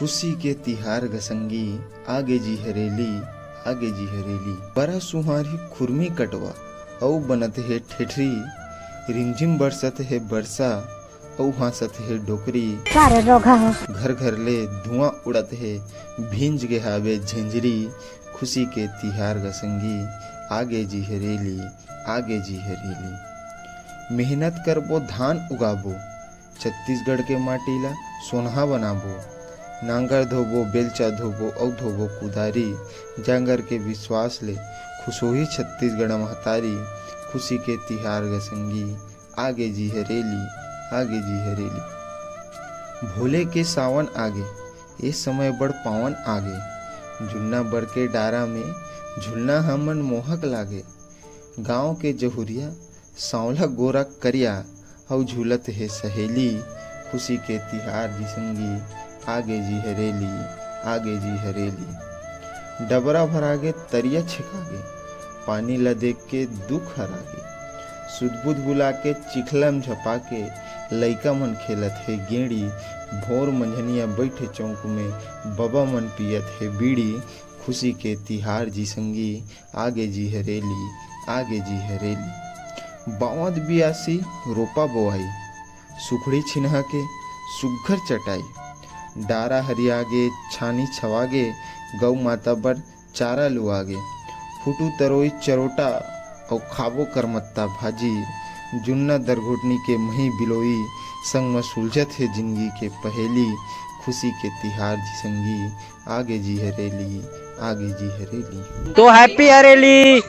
खुशी के तिहार गसंगी, आगे जी हरेली, आगे जी हरेली। बड़ा सुहारी खुरमी कटवा, औ बनत है ठेठरी, रिमझिम बरसत है बरसा, औ हासत है डोकरी। घर घर ले धुआं उड़त है, भींज गे हावे झंझरी। खुशी के तिहार गसंगी, आगे जी हरेली, आगे जी हरेली। मेहनत करबो धान उगाबो, छत्तीसगढ़ के माटी ला सोनहा बनाबो। नांगर धोबो, बेलचा धोबो, औ धोबो कुदारी। जांगर के विश्वास ले खुशोही छत्तीसगढ़ महतारी। खुशी के तिहार गसंगी, आगे जी हरेली, आगे जी हरेली। भोले के सावन आगे, ए समय बड़ पावन आगे। झुलना बर के डारा में, झुलना हमन मोहक लागे। गाँव के जहुरिया सांवला गोरा करिया, औ झूलत है सहेली। खुशी के तिहार जिसंगी, आगे जी हरेली, आगे जी हरेली। डबरा भरागे तरिया छिकागे, पानी ला देख के दुख हरागे। सुध-बुध बुला के चिखलम झपा के, लइका मन खेलत है गेड़ी। भोर मंझनिया बैठे चौक में, बबा मन पियत है बीड़ी। खुशी के तिहार जिसंगी, आगे जी हरेली, आगे जी हरेली। बावत बियासी रोपा बोआई, सुखड़ी छिन्हा के सुघ्घर चटाई। डारा हरियागे, छानी छवागे, गौ माता बर चारा लुआगे। फुटू तरोई चरोटा, और खाबो करमत्ता भाजी। जुन्ना दरघुटनी के मही बिलोई, संग में सुलझत है जिंदगी के पहेली। खुशी के तिहार जिसंगी, आगे जी हरेली, आगे जी हरेली। तो हैप्पी हरेली।